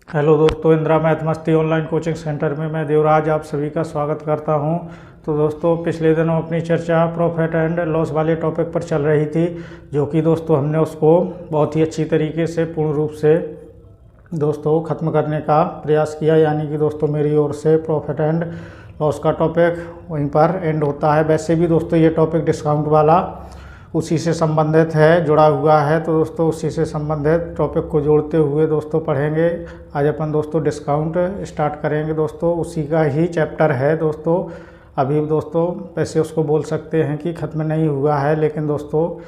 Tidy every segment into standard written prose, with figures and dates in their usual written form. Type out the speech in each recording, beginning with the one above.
Hello दोस्तों, Indira math मस्ती online coaching centre में मैं देवराज आप सभी का स्वागत करता हूं। तो दोस्तों, पिछले दिनों अपनी चर्चा प्रॉफिट एंड लॉस वाले टॉपिक पर चल रही थी, जो कि दोस्तों हमने उसको बहुत ही अच्छी तरीके से पूर्ण रूप से दोस्तों ख़त्म करने का प्रयास किया। यानी कि दोस्तों मेरी ओर से प्रॉफिट एंड लॉस का टॉपिक वहीं पर एंड होता है। वैसे भी दोस्तों ये टॉपिक डिस्काउंट वाला उसी से संबंधित है, जुड़ा हुआ है। तो दोस्तों उसी से संबंधित टॉपिक को जोड़ते हुए दोस्तों पढ़ेंगे। आज अपन दोस्तों डिस्काउंट स्टार्ट करेंगे। दोस्तों उसी का ही चैप्टर है दोस्तों। अभी दोस्तों वैसे उसको बोल सकते हैं कि ख़त्म नहीं हुआ है, लेकिन दोस्तों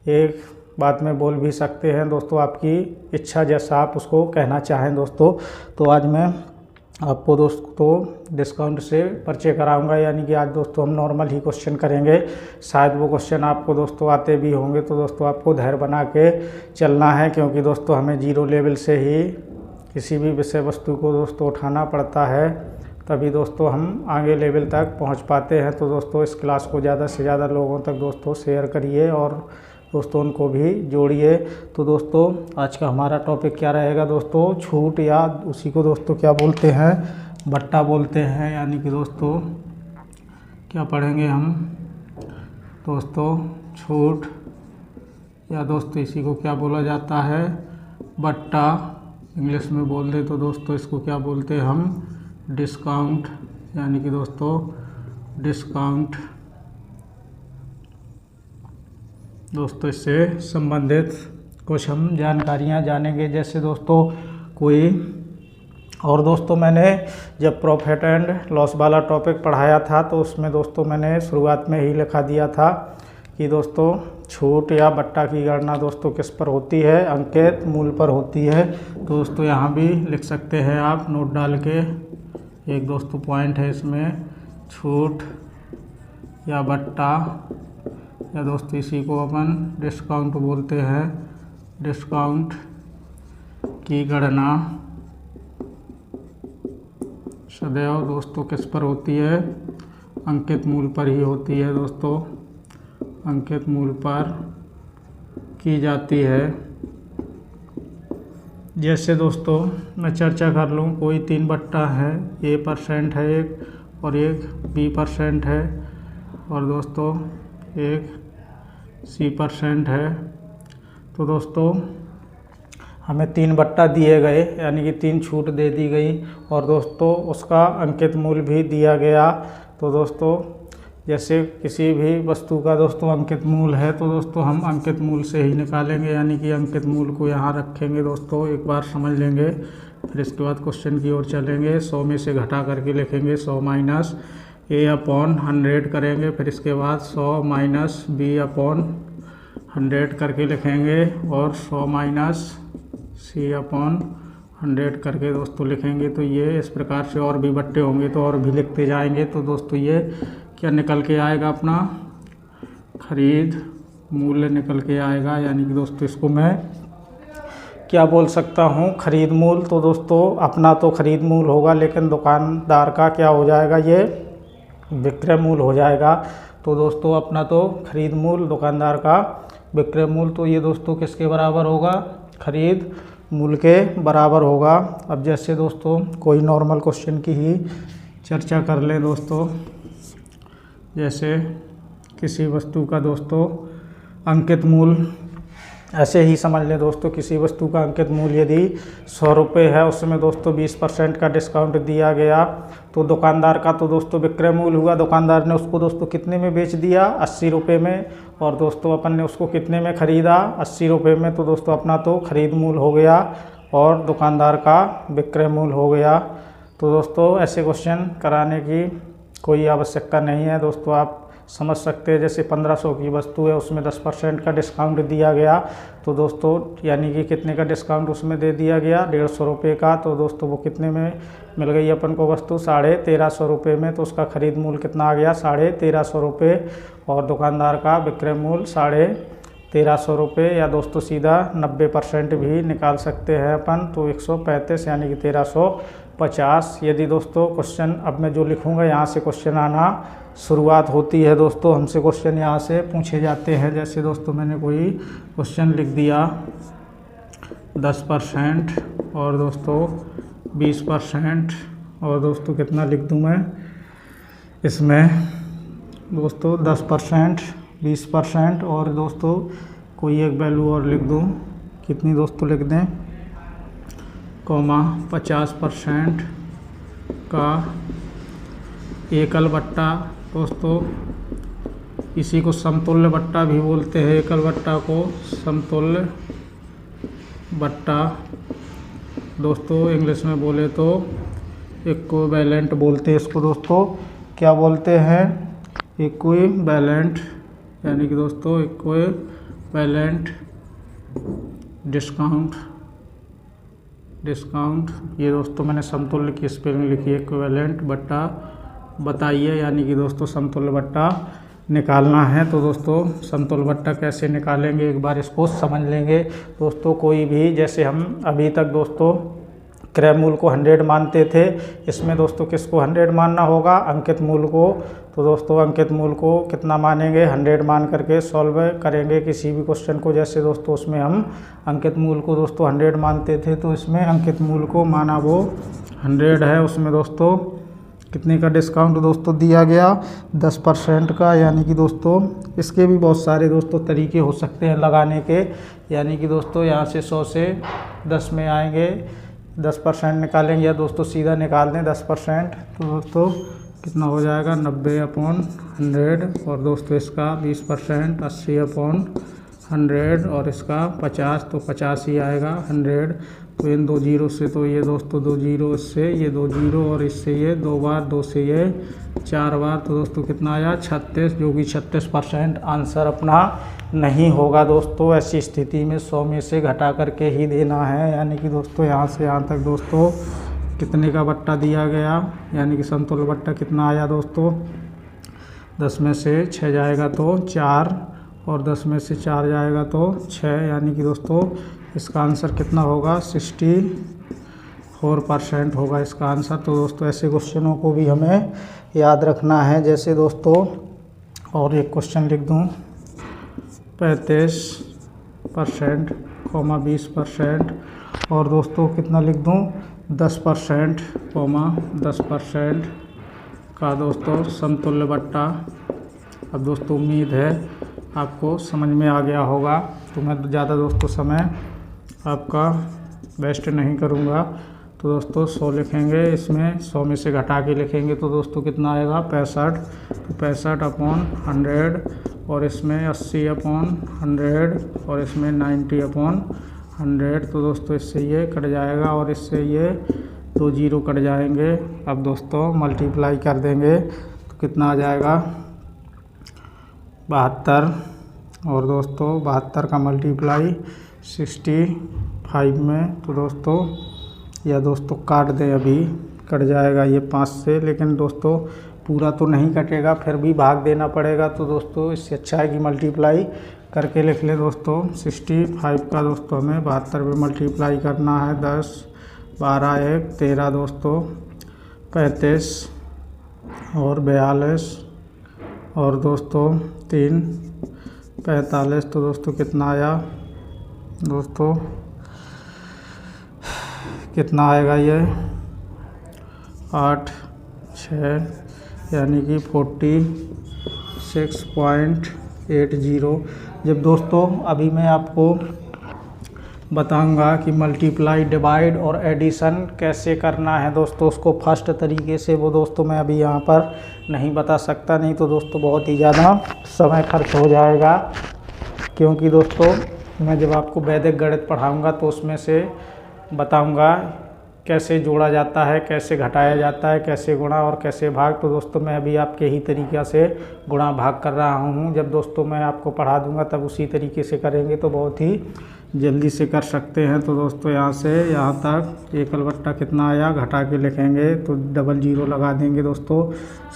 एक बात में बोल भी सकते हैं दोस्तों, आपकी इच्छा जैसा आप उसको कहना चाहें दोस्तों। तो आज मैं आपको दोस्तों डिस्काउंट से परिचय कराऊंगा। यानी कि आज दोस्तों हम नॉर्मल ही क्वेश्चन करेंगे। शायद वो क्वेश्चन आपको दोस्तों आते भी होंगे, तो दोस्तों आपको धैर्य बना के चलना है, क्योंकि दोस्तों हमें जीरो लेवल से ही किसी भी विषय वस्तु को दोस्तों उठाना पड़ता है, तभी दोस्तों हम आगे लेवल तक पहुंच पाते हैं। तो दोस्तों इस क्लास को ज़्यादा से ज़्यादा लोगों तक दोस्तों शेयर करिए और दोस्तों उनको भी जोड़िए। तो दोस्तों आज का हमारा टॉपिक क्या रहेगा दोस्तों? छूट, या उसी को दोस्तों क्या बोलते हैं, बट्टा बोलते हैं। यानी कि दोस्तों क्या पढ़ेंगे हम दोस्तों? छूट, या दोस्तों इसी को क्या बोला जाता है? बट्टा। इंग्लिश में बोल दे तो दोस्तों इसको क्या बोलते हैं हम? डिस्काउंट। यानी कि दोस्तों डिस्काउंट। दोस्तों इससे संबंधित कुछ हम जानकारियाँ जानेंगे। जैसे दोस्तों कोई और दोस्तों मैंने जब प्रॉफिट एंड लॉस वाला टॉपिक पढ़ाया था, तो उसमें दोस्तों मैंने शुरुआत में ही लिखा दिया था कि दोस्तों छूट या बट्टा की गणना दोस्तों किस पर होती है? अंकित मूल पर होती है। तो दोस्तों यहाँ भी लिख सकते हैं आप नोट डाल के। एक दोस्तों पॉइंट है इसमें, छूट या बट्टा, या दोस्तों इसी को अपन डिस्काउंट बोलते हैं। डिस्काउंट की गणना सदैव दोस्तों किस पर होती है? अंकित मूल पर ही होती है दोस्तों। अंकित मूल पर की जाती है। जैसे दोस्तों मैं चर्चा कर लूँ, कोई 3 बट्टा है, A% है एक, और एक B% है, और दोस्तों एक C% है। तो दोस्तों हमें 3 बट्टा दिए गए, यानी कि 3 छूट दे दी गई, और दोस्तों उसका अंकित मूल भी दिया गया। तो दोस्तों जैसे किसी भी वस्तु का दोस्तों अंकित मूल है, तो दोस्तों हम अंकित मूल से ही निकालेंगे। यानी कि अंकित मूल को यहाँ रखेंगे दोस्तों, एक बार समझ लेंगे, फिर इसके बाद क्वेश्चन की ओर चलेंगे। 100 में से घटा करके लिखेंगे 100 माइनस A/100 करेंगे, फिर इसके बाद 100 माइनस B/100 करके लिखेंगे, और 100 माइनस C/100 करके दोस्तों लिखेंगे। तो ये इस प्रकार से और भी बट्टे होंगे तो और भी लिखते जाएंगे। तो दोस्तों ये क्या निकल के आएगा? अपना खरीद मूल्य निकल के आएगा। यानी कि दोस्तों इसको मैं क्या बोल सकता हूँ? खरीद मूल। तो दोस्तों अपना तो खरीद मूल होगा, लेकिन दुकानदार का क्या हो जाएगा? ये विक्रय मूल हो जाएगा। तो दोस्तों अपना तो खरीद मूल, दुकानदार का विक्रय मूल। तो ये दोस्तों किसके बराबर होगा? खरीद मूल के बराबर होगा। अब जैसे दोस्तों कोई नॉर्मल क्वेश्चन की ही चर्चा कर लें दोस्तों। जैसे किसी वस्तु का दोस्तों अंकित मूल, ऐसे ही समझ लें दोस्तों, किसी वस्तु का अंकित मूल्य यदि 100 रुपये है, उसमें दोस्तों 20% का डिस्काउंट दिया गया, तो दुकानदार का तो दोस्तों विक्रय मूल्य हुआ। दुकानदार ने उसको दोस्तों कितने में बेच दिया? 80 रुपये में। और दोस्तों अपन ने उसको कितने में ख़रीदा? 80 रुपये में। तो दोस्तों अपना तो खरीद मूल्य हो गया और दुकानदार का विक्रय मूल्य हो गया। तो दोस्तों ऐसे क्वेश्चन कराने की कोई आवश्यकता नहीं है दोस्तों, आप समझ सकते हैं। जैसे 1500 की वस्तु है, उसमें 10% का डिस्काउंट दिया गया, तो दोस्तों यानी कि कितने का डिस्काउंट उसमें दे दिया गया? 150 रुपये का। तो दोस्तों वो कितने में मिल गई अपन को वस्तु? 1350 रुपये में। तो उसका खरीद मूल्य कितना आ गया? 1350 रुपये, और दुकानदार का विक्रय मूल्य 1350 रुपये, या दोस्तों सीधा 90% भी निकाल सकते हैं अपन। तो 135 यानी कि 1350। यदि दोस्तों क्वेश्चन अब मैं जो लिखूँगा यहाँ से क्वेश्चन आना शुरुआत होती है दोस्तों, हमसे क्वेश्चन यहाँ से पूछे जाते हैं। जैसे दोस्तों मैंने कोई क्वेश्चन लिख दिया 10% और दोस्तों 20%। और दोस्तों कितना लिख दूँ मैं इसमें दोस्तों 10%, 20%। और दोस्तों कोई एक वैल्यू और लिख दूँ, कितनी दोस्तों लिख दें, 50% का एकल बट्टा। दोस्तों इसी को समतुल्य बट्टा भी बोलते हैं, एकल बट्टा को समतुल्य बट्टा। दोस्तों इंग्लिश में बोले तो इक्विवेलेंट बोलते हैं इसको। दोस्तों क्या बोलते हैं, इक्विवेलेंट, यानी कि दोस्तों इक्विवेलेंट डिस्काउंट। ये दोस्तों मैंने समतुल्य की स्पेलिंग लिखी है, इक्विवेलेंट बट्टा बताइए, यानी कि दोस्तों समतुल्य बट्टा निकालना है। तो दोस्तों समतुल्य बट्टा कैसे निकालेंगे एक बार इसको समझ लेंगे। दोस्तों कोई भी, जैसे हम अभी तक दोस्तों क्रय मूल को 100 मानते थे, इसमें दोस्तों किसको 100 मानना होगा, अंकित मूल को। तो दोस्तों अंकित मूल को कितना मानेंगे, 100 मान करके सॉल्व करेंगे किसी भी क्वेश्चन को। जैसे दोस्तों उसमें हम अंकित मूल को दोस्तों 100 मानते थे, तो इसमें अंकित मूल को माना वो 100 है। उसमें दोस्तों कितने का डिस्काउंट दोस्तों दिया गया, 10% का। यानी कि दोस्तों इसके भी बहुत सारे दोस्तों तरीके हो सकते हैं लगाने के। यानी कि दोस्तों यहाँ से 100 से 10 में आएंगे, 10% निकालेंगे, या दोस्तों सीधा निकाल दें 10%। तो दोस्तों कितना हो जाएगा, 90/100। और दोस्तों इसका 20% 80/100। और इसका 50, तो 50 ही आएगा 100। तो इन 2 जीरो से, तो ये दोस्तों 2 जीरो, इससे ये 2 जीरो, और इससे ये 2 बार, 2 से ये 4 बार। तो दोस्तों कितना आया, 36, जो कि 36% आंसर अपना नहीं होगा। दोस्तों ऐसी स्थिति में 100 में से घटा करके ही देना है। यानी कि दोस्तों यहाँ से यहाँ तक दोस्तों कितने का बट्टा दिया गया, यानी कि समतुल्य बट्टा कितना आया दोस्तों, 10 में से 6 जाएगा तो 4, और 10 में से 4 जाएगा तो 6। यानी कि दोस्तों इसका आंसर कितना होगा, 64% होगा इसका आंसर। तो दोस्तों ऐसे क्वेश्चनों को भी हमें याद रखना है। जैसे दोस्तों और एक क्वेश्चन लिख दूँ, 35%, 20%। और दोस्तों कितना लिख दूँ, 10%, 10% का दोस्तों समतुल्य बट्टा। अब दोस्तों उम्मीद है आपको समझ में आ गया होगा। तो मैं ज़्यादा दोस्तों समय आपका वेस्ट नहीं करूँगा। तो दोस्तों 100 लिखेंगे, इसमें 100 में से घटा के लिखेंगे, तो दोस्तों कितना आएगा, 65। तो 65/100। और इसमें 80/100, और इसमें 90/100। तो दोस्तों इससे ये कट जाएगा, और इससे ये 2 जीरो कट जाएंगे। अब दोस्तों मल्टीप्लाई कर देंगे तो कितना आ जाएगा, 72। और दोस्तों 72 का मल्टीप्लाई 65 में। तो दोस्तों या दोस्तों काट दें, अभी कट जाएगा ये 5 से, लेकिन दोस्तों पूरा तो नहीं कटेगा, फिर भी भाग देना पड़ेगा। तो दोस्तों इससे अच्छा है कि मल्टीप्लाई करके लिख ले। दोस्तों 65 का दोस्तों हमें 72 में मल्टीप्लाई करना है। 10, 12, 1, 13 दोस्तों, 35 और 42, और दोस्तों 3, 45। तो दोस्तों कितना आया दोस्तों, कितना आएगा ये, 8, 6, यानी कि 46.80। जब दोस्तों अभी मैं आपको बताऊंगा कि मल्टीप्लाई, डिवाइड और एडिशन कैसे करना है दोस्तों, उसको फर्स्ट तरीके से, वो दोस्तों मैं अभी यहाँ पर नहीं बता सकता, नहीं तो दोस्तों बहुत ही ज़्यादा समय खर्च हो जाएगा। क्योंकि दोस्तों मैं जब आपको वैदिक गणित पढ़ाऊँगा तो उसमें से बताऊँगा कैसे जोड़ा जाता है, कैसे घटाया जाता है, कैसे गुणा और कैसे भाग। तो दोस्तों मैं अभी आपके ही तरीक़ा से गुणा भाग कर रहा हूँ। जब दोस्तों मैं आपको पढ़ा दूँगा तब उसी तरीके से करेंगे तो बहुत ही जल्दी से कर सकते हैं। तो दोस्तों यहाँ से यहाँ तक एकल बट्टा कितना आया, घटा के लिखेंगे तो डबल जीरो लगा देंगे। दोस्तों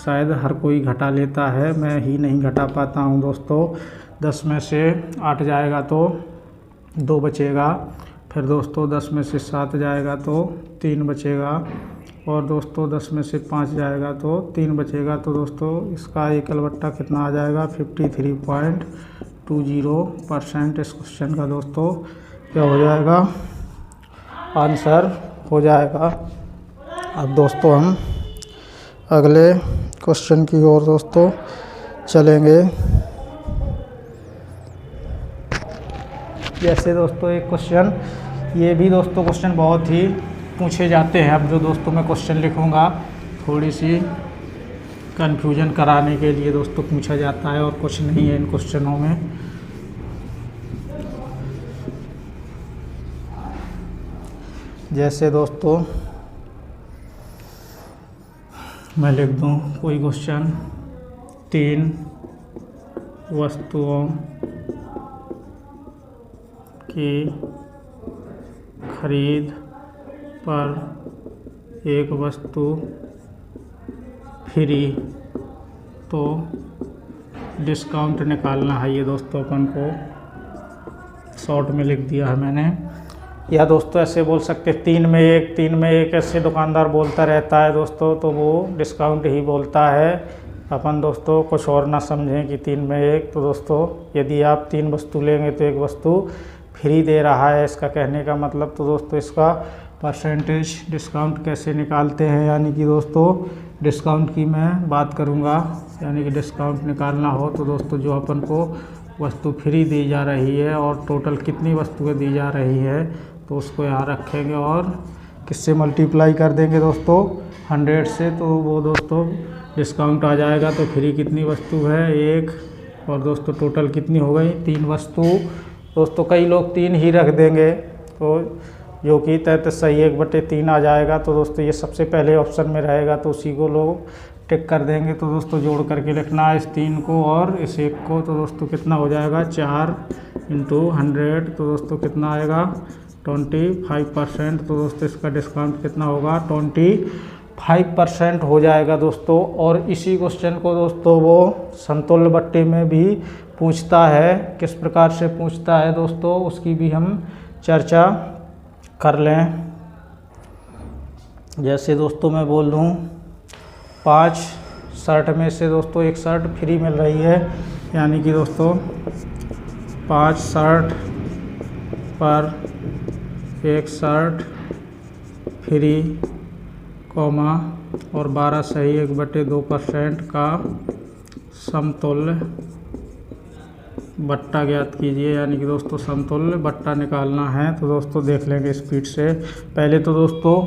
शायद हर कोई घटा लेता है, मैं ही नहीं घटा पाता हूँ। दोस्तों 10 में से 8 जाएगा तो 2 बचेगा, फिर दोस्तों 10 में से 7 जाएगा तो 3 बचेगा, और दोस्तों 10 में से 5 जाएगा तो 3 बचेगा। तो दोस्तों इसका एकल बट्टा कितना आ जाएगा, 53.20% इस क्वेश्चन का दोस्तों क्या हो जाएगा, आंसर हो जाएगा। अब दोस्तों हम अगले क्वेश्चन की ओर दोस्तों चलेंगे। जैसे दोस्तों एक क्वेश्चन, ये भी दोस्तों क्वेश्चन बहुत ही पूछे जाते हैं। अब जो दोस्तों मैं क्वेश्चन लिखूँगा थोड़ी सी कन्फ्यूजन कराने के लिए दोस्तों पूछा जाता है, और कुछ नहीं है इन क्वेश्चनों में। जैसे दोस्तों मैं लिख दूं कोई क्वेश्चन, 3 वस्तुओं की खरीद पर एक वस्तु फ्री, तो डिस्काउंट निकालना है। ये दोस्तों अपन को शॉर्ट में लिख दिया है मैंने। या दोस्तों ऐसे बोल सकते 3 में 1 ऐसे दुकानदार बोलता रहता है दोस्तों, तो वो डिस्काउंट ही बोलता है। अपन दोस्तों कुछ और ना समझें कि 3 में 1। तो दोस्तों यदि आप 3 वस्तु लेंगे तो एक वस्तु फ्री दे रहा है, इसका कहने का मतलब। तो दोस्तों इसका परसेंटेज डिस्काउंट कैसे निकालते हैं, यानी कि दोस्तों डिस्काउंट की मैं बात करूंगा। यानी कि डिस्काउंट निकालना हो तो दोस्तों जो अपन को वस्तु फ्री दी जा रही है और टोटल कितनी वस्तुएं दी जा रही है, तो उसको यहाँ रखेंगे और किससे मल्टीप्लाई कर देंगे दोस्तों, 100 से। तो वो दोस्तों डिस्काउंट आ जाएगा। तो फ्री कितनी वस्तु है, 1, और दोस्तों टोटल कितनी हो गई, 3 वस्तु। दोस्तों कई लोग 3 ही रख देंगे, तो जो कि 33 सही 1/3 आ जाएगा। तो दोस्तों ये सबसे पहले ऑप्शन में रहेगा, तो उसी को लोग टिक कर देंगे। तो दोस्तों जोड़ करके लिखना है इस 3 को और इस 1 को। तो दोस्तों कितना हो जाएगा, 4 × 100। तो दोस्तों कितना आएगा, 25%। तो दोस्तों इसका डिस्काउंट कितना होगा, 25% हो जाएगा दोस्तों। और इसी क्वेश्चन को दोस्तों वो समतुल्य बट्टे में भी पूछता है। किस प्रकार से पूछता है दोस्तों, उसकी भी हम चर्चा कर लें। जैसे दोस्तों मैं बोल दूँ 5 शर्ट में से दोस्तों एक शर्ट फ्री मिल रही है, यानी कि दोस्तों 5 शर्ट पर एक शर्ट फ्री, कॉमा और 12 सही 1/2% का समतुल्य बट्टा ज्ञात कीजिए। यानी कि दोस्तों समतुल्य बट्टा निकालना है। तो दोस्तों देख लेंगे स्पीड से। पहले तो दोस्तों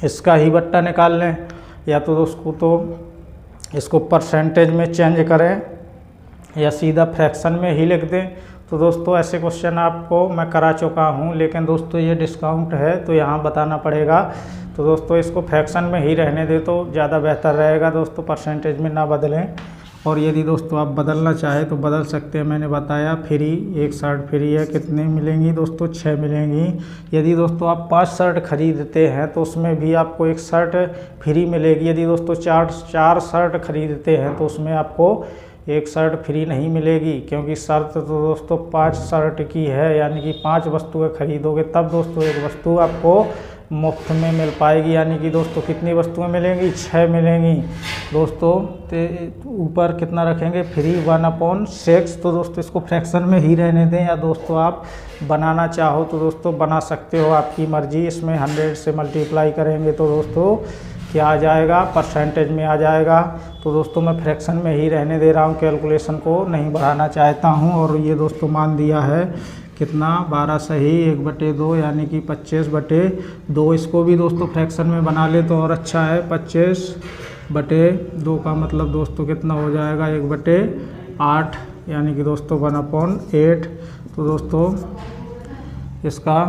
इसका ही बट्टा निकाल लें, या तो दोस्तों तो इसको परसेंटेज में चेंज करें या सीधा फ्रैक्शन में ही लिख दें। तो दोस्तों ऐसे क्वेश्चन आपको मैं करा चुका हूं, लेकिन दोस्तों ये डिस्काउंट है तो यहाँ बताना पड़ेगा। तो दोस्तों इसको फ्रैक्शन में ही रहने दे तो ज़्यादा बेहतर रहेगा दोस्तों, परसेंटेज में ना बदलें। और यदि दोस्तों आप बदलना चाहें तो बदल सकते हैं। मैंने बताया फ्री, एक शर्ट फ्री है, कितने मिलेंगी दोस्तों, 6 मिलेंगी। यदि दोस्तों आप 5 शर्ट खरीदते हैं तो उसमें भी आपको एक शर्ट फ्री मिलेगी। यदि दोस्तों 4 शर्ट खरीदते हैं तो उसमें आपको एक शर्ट फ्री नहीं मिलेगी, क्योंकि शर्त तो दोस्तों 5 शर्ट की है। यानी कि 5 वस्तुएं खरीदोगे तब दोस्तों एक वस्तु आपको मुफ्त में मिल पाएगी। यानी कि दोस्तों कितनी वस्तुएं मिलेंगी, 6 मिलेंगी दोस्तों। तो ऊपर कितना रखेंगे, फ्री 1/6। तो दोस्तों इसको फ्रैक्शन में ही रहने दें, या दोस्तों आप बनाना चाहो तो दोस्तों बना सकते हो, आपकी मर्जी। इसमें 100 से मल्टीप्लाई करेंगे तो दोस्तों क्या आ जाएगा, परसेंटेज में आ जाएगा। तो दोस्तों मैं फ्रैक्शन में ही रहने दे रहा हूँ, कैलकुलेशन को नहीं बढ़ाना चाहता हूँ। और ये दोस्तों मान दिया है कितना, 12 सही 1/2, यानी कि 25/2। इसको भी दोस्तों फ्रैक्शन में बना ले तो और अच्छा है। 25/2 का मतलब दोस्तों कितना हो जाएगा, 1/8, यानी कि दोस्तों 1/8। तो दोस्तों इसका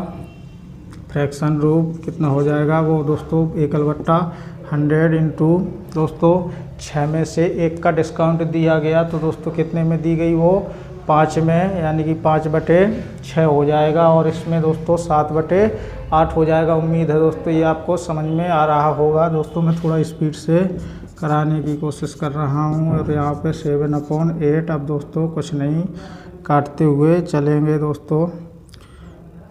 फ्रैक्शन रूप कितना हो जाएगा, वो दोस्तों 1/100 इंटू दोस्तों 6 में से 1 का डिस्काउंट दिया गया। तो दोस्तों कितने में दी गई, वो 5 में, यानी कि 5/6 हो जाएगा। और इसमें दोस्तों 7/8 हो जाएगा। उम्मीद है दोस्तों ये आपको समझ में आ रहा होगा। दोस्तों मैं थोड़ा स्पीड से कराने की कोशिश कर रहा हूँ। और यहाँ पे 7/8। अब दोस्तों कुछ नहीं, काटते हुए चलेंगे दोस्तों।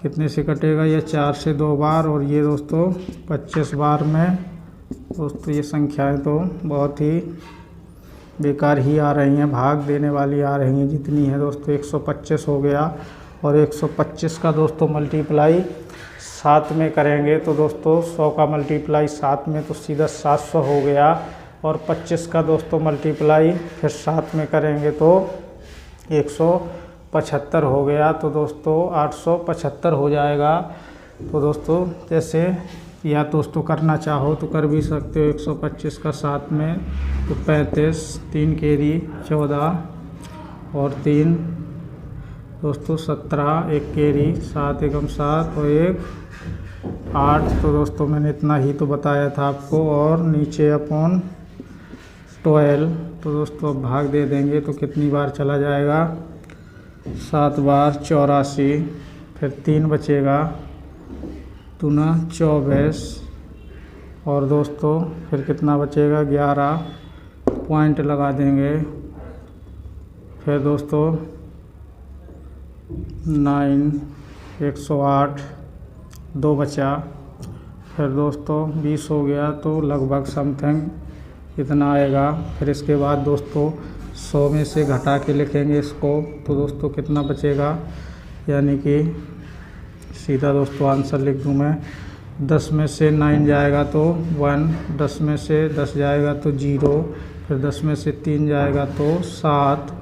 कितने से कटेगा, ये 4 से 2 बार, और ये दोस्तों 25 बार में। दोस्तों ये संख्याएँ तो बहुत ही बेकार ही आ रही हैं, भाग देने वाली आ रही हैं जितनी है दोस्तों। 125 हो गया, और 125 का दोस्तों मल्टीप्लाई 7 में करेंगे तो दोस्तों 100 का मल्टीप्लाई 7 में तो सीधा 700 हो गया। और 25 का दोस्तों मल्टीप्लाई फिर 7 में करेंगे तो 175 हो गया। तो दोस्तों 875 हो जाएगा। तो दोस्तों जैसे या दोस्तों करना चाहो तो कर भी सकते हो। 125 का 7 में तो 35, 3 केरी 14 और 3 दोस्तों 17, 1 केरी 7 एकम 7 और 1 8। तो दोस्तों मैंने इतना ही तो बताया था आपको। और नीचे अपॉन 12। तो दोस्तों अब भाग दे देंगे तो कितनी बार चला जाएगा, 7 बार 84। फिर 3 बचेगा, दूना 24। और दोस्तों फिर कितना बचेगा, 11 पॉइंट लगा देंगे। फिर दोस्तों 9, 108 2 बचा। फिर दोस्तों 20 हो गया तो लगभग समथिंग इतना आएगा। फिर इसके बाद दोस्तों 100 में से घटा के लिखेंगे इसको तो दोस्तों कितना बचेगा, यानी कि सीधा दोस्तों आंसर लिख दूँ मैं। 10 में से 9 जाएगा तो 1, 10 में से 10 जाएगा तो 0, फिर 10 में से 3 जाएगा तो 7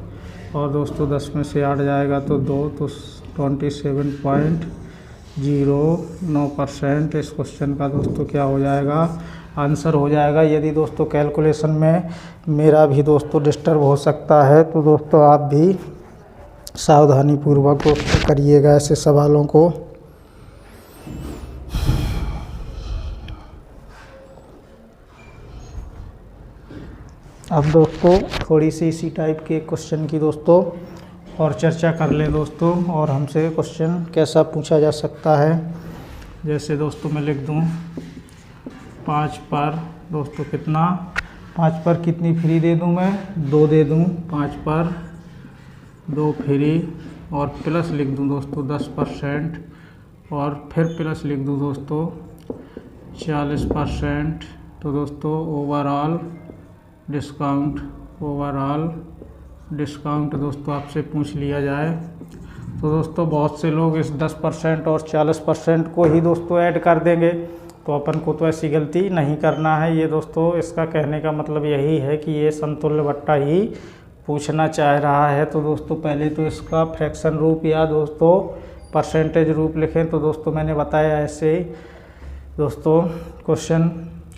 और दोस्तों 10 में से 8 जाएगा तो 2, तो 27.09% इस क्वेश्चन का दोस्तों क्या हो जाएगा, आंसर हो जाएगा। यदि दोस्तों कैलकुलेशन में मेरा भी दोस्तों डिस्टर्ब हो सकता है तो दोस्तों आप भी सावधानीपूर्वक दोस्तों करिएगा ऐसे सवालों को। अब दोस्तों थोड़ी सी इसी टाइप के क्वेश्चन की दोस्तों और चर्चा कर लें दोस्तों, और हमसे क्वेश्चन कैसा पूछा जा सकता है। जैसे दोस्तों मैं लिख दूं 5 पर दोस्तों कितना, 5 पर कितनी फ्री दे दूं मैं, 2 दे दूं। 5 पर 2 फ्री और प्लस लिख दूं दोस्तों 10% और फिर प्लस लिख दूं दोस्तों 40%। तो दोस्तों ओवरऑल डिस्काउंट दोस्तों आपसे पूछ लिया जाए तो दोस्तों बहुत से लोग इस 10% और 40% को ही दोस्तों ऐड कर देंगे, तो अपन को तो ऐसी गलती नहीं करना है। ये दोस्तों इसका कहने का मतलब यही है कि ये समतुल्य बट्टा ही पूछना चाह रहा है। तो दोस्तों पहले तो इसका फ्रैक्शन रूप या दोस्तों परसेंटेज रूप लिखें। तो दोस्तों मैंने बताया ऐसे दोस्तों क्वेश्चन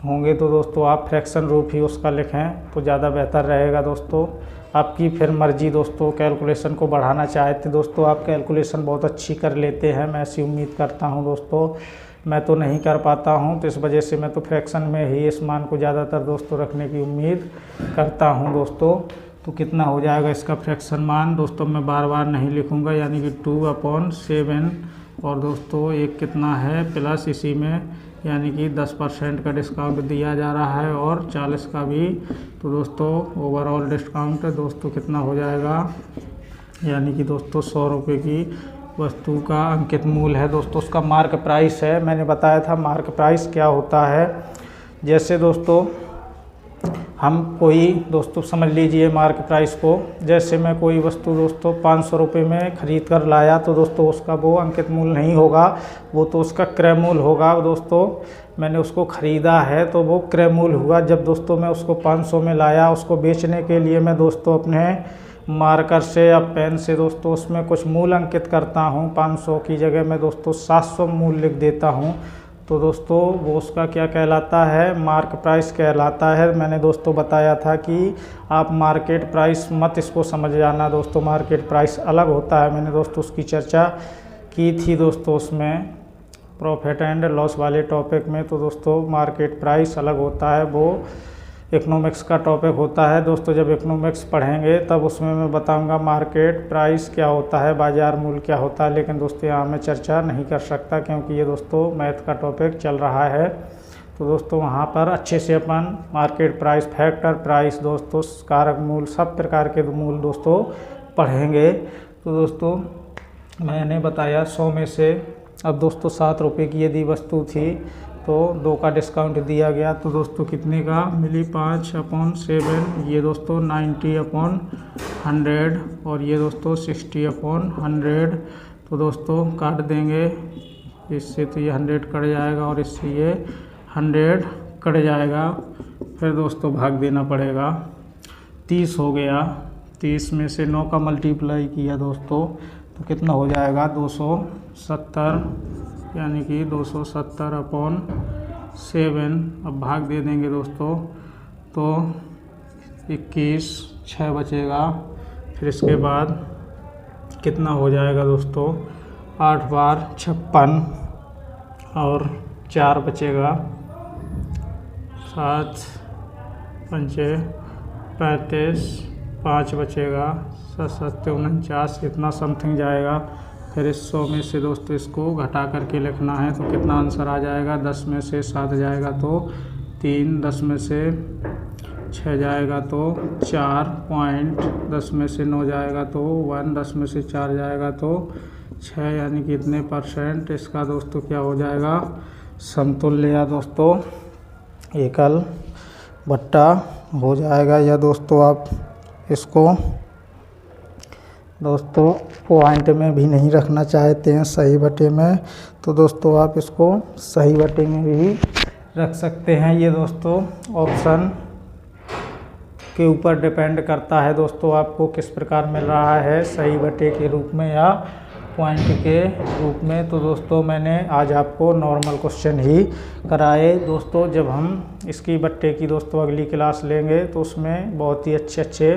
होंगे तो दोस्तों आप फ्रैक्शन रूप ही उसका लिखें तो ज़्यादा बेहतर रहेगा। दोस्तों आपकी फिर मर्जी दोस्तों, कैलकुलेशन को बढ़ाना चाहते दोस्तों आप कैलकुलेशन बहुत अच्छी कर लेते हैं, मैं ऐसी उम्मीद करता हूं दोस्तों। मैं तो नहीं कर पाता हूं तो इस वजह से मैं तो फ्रैक्शन में ही इस मान को ज़्यादातर दोस्तों रखने की उम्मीद करता हूं दोस्तों। तो कितना हो जाएगा इसका फ्रैक्शन मान दोस्तों, मैं बार बार नहीं लिखूँगा, यानी कि 2/7। और दोस्तों एक कितना है प्लस इसी में, यानी कि 10% का डिस्काउंट दिया जा रहा है और 40 का भी। तो दोस्तों ओवरऑल डिस्काउंट दोस्तों कितना हो जाएगा, यानी कि दोस्तों 100 रुपये की वस्तु का अंकित मूल्य है दोस्तों, उसका मार्क प्राइस है। मैंने बताया था मार्क प्राइस क्या होता है। जैसे दोस्तों हम कोई दोस्तों समझ लीजिए मार्क प्राइस को, जैसे मैं कोई वस्तु दोस्तों 500 रुपये में ख़रीद कर लाया तो दोस्तों उसका वो अंकित मूल्य नहीं होगा, वो तो उसका क्रय मूल्य होगा। दोस्तों मैंने उसको ख़रीदा है तो वो क्रय मूल्य हुआ। जब दोस्तों मैं उसको 500 में लाया, उसको बेचने के लिए मैं दोस्तों अपने मार्कर से या पेन से दोस्तों उसमें कुछ मूल्य अंकित करता हूँ। 500 की जगह मैं दोस्तों 700 मूल्य लिख देता हूँ। तो दोस्तों वो उसका क्या कहलाता है, मार्क प्राइस कहलाता है। मैंने दोस्तों बताया था कि आप मार्केट प्राइस मत इसको समझ जाना दोस्तों, मार्केट प्राइस अलग होता है। मैंने दोस्तों उसकी चर्चा की थी दोस्तों उसमें प्रॉफिट एंड लॉस वाले टॉपिक में। तो दोस्तों मार्केट प्राइस अलग होता है, वो इकोनॉमिक्स का टॉपिक होता है दोस्तों। जब इकोनॉमिक्स पढ़ेंगे तब उसमें मैं बताऊंगा मार्केट प्राइस क्या होता है, बाज़ार मूल्य क्या होता है। लेकिन दोस्तों यहाँ मैं चर्चा नहीं कर सकता क्योंकि ये दोस्तों मैथ का टॉपिक चल रहा है। तो दोस्तों वहाँ पर अच्छे से अपन मार्केट प्राइस, फैक्टर प्राइस दोस्तों, कारक मूल्य, सब प्रकार के मूल्य दोस्तों पढ़ेंगे। तो दोस्तों मैंने बताया 100 में से अब दोस्तों 7 रुपये की यदि वस्तु थी तो 2 का डिस्काउंट दिया गया तो दोस्तों कितने का मिली, 5/7। ये दोस्तों 90/100 और ये दोस्तों 60/100। तो दोस्तों काट देंगे इससे तो ये 100 कट जाएगा और इससे ये 100 कट जाएगा। फिर दोस्तों भाग देना पड़ेगा। 30 हो गया, 30 में से 9 का मल्टीप्लाई किया दोस्तों तो कितना हो जाएगा 270, यानी कि 270/7। अब भाग दे देंगे दोस्तों तो 21, 6 बचेगा। फिर इसके बाद कितना हो जाएगा दोस्तों 8 बार 56 और 4 बचेगा, 7 पंचे 35, 5 बचेगा, 7 7 49, इतना समथिंग जाएगा। फिर इस 100 में से दोस्तों इसको घटा करके लिखना है तो कितना आंसर आ जाएगा। 10 में से 7 जाएगा तो 3, 10 में से 6 जाएगा तो 4 पॉइंट, 10 में से 9 जाएगा तो 1, 10 में से 4 जाएगा तो 6, यानी कि इतने %। इसका दोस्तों क्या हो जाएगा समतुल्य या दोस्तों एकल बट्टा हो जाएगा। या दोस्तों आप इसको दोस्तों पॉइंट में भी नहीं रखना चाहते हैं सही बटे में तो दोस्तों आप इसको सही बटे में भी रख सकते हैं। ये दोस्तों ऑप्शन के ऊपर डिपेंड करता है दोस्तों आपको किस प्रकार मिल रहा है, सही बटे के रूप में या पॉइंट के रूप में। तो दोस्तों मैंने आज आपको नॉर्मल क्वेश्चन ही कराए दोस्तों। जब हम इसकी बट्टे की दोस्तों अगली क्लास लेंगे तो उसमें बहुत ही अच्छे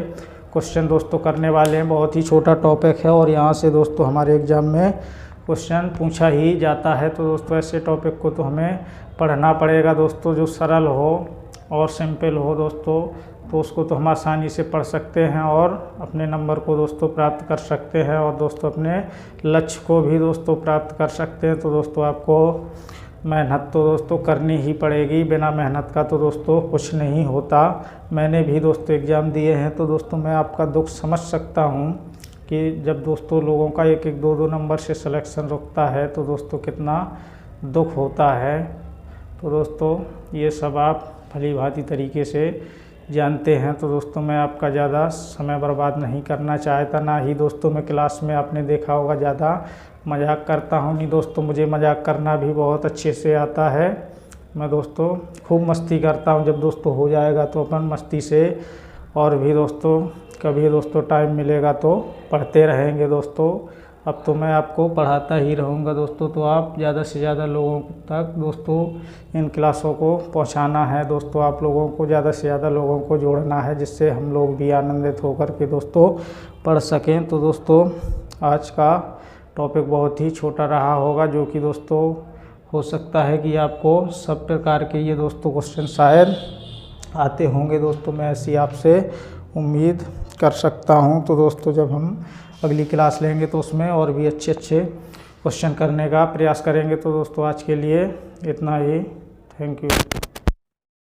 क्वेश्चन दोस्तों करने वाले हैं। बहुत ही छोटा टॉपिक है और यहाँ से दोस्तों हमारे एग्ज़ाम में क्वेश्चन पूछा ही जाता है। तो दोस्तों ऐसे टॉपिक को तो हमें पढ़ना पड़ेगा दोस्तों, जो सरल हो और सिंपल हो दोस्तों, तो उसको तो हम आसानी से पढ़ सकते हैं और अपने नंबर को दोस्तों प्राप्त कर सकते हैं और दोस्तों अपने लक्ष्य को भी दोस्तों प्राप्त कर सकते हैं। तो दोस्तों आपको मेहनत तो दोस्तों करनी ही पड़ेगी, बिना मेहनत का तो दोस्तों कुछ नहीं होता। मैंने भी दोस्तों एग्ज़ाम दिए हैं तो दोस्तों मैं आपका दुख समझ सकता हूँ कि जब दोस्तों लोगों का 1-1, 2-2 नंबर से सिलेक्शन रुकता है तो दोस्तों कितना दुख होता है। तो दोस्तों ये सब आप भली भांति तरीके से जानते हैं। तो दोस्तों मैं आपका ज़्यादा समय बर्बाद नहीं करना चाहता, ना ही दोस्तों मैं क्लास में आपने देखा होगा ज़्यादा मजाक करता हूँ। नहीं दोस्तों, मुझे मजाक करना भी बहुत अच्छे से आता है। मैं दोस्तों खूब मस्ती करता हूँ। जब दोस्तों हो जाएगा तो अपन मस्ती से और भी दोस्तों कभी दोस्तों टाइम मिलेगा तो पढ़ते रहेंगे दोस्तों। अब तो मैं आपको पढ़ाता ही रहूँगा दोस्तों। तो आप ज़्यादा से ज़्यादा लोगों तक दोस्तों इन क्लासों को पहुँचाना है दोस्तों। आप लोगों को ज़्यादा से ज़्यादा लोगों को जोड़ना है, जिससे हम लोग भी आनंदित होकर के दोस्तों पढ़ सकें। तो दोस्तों आज का टॉपिक बहुत ही छोटा रहा होगा, जो कि दोस्तों हो सकता है कि आपको सब प्रकार के ये दोस्तों क्वेश्चन शायद आते होंगे दोस्तों। मैं ऐसी आपसे उम्मीद कर सकता हूँ। तो दोस्तों जब हम अगली क्लास लेंगे तो उसमें और भी अच्छे क्वेश्चन करने का प्रयास करेंगे। तो दोस्तों आज के लिए इतना ही। Thank you.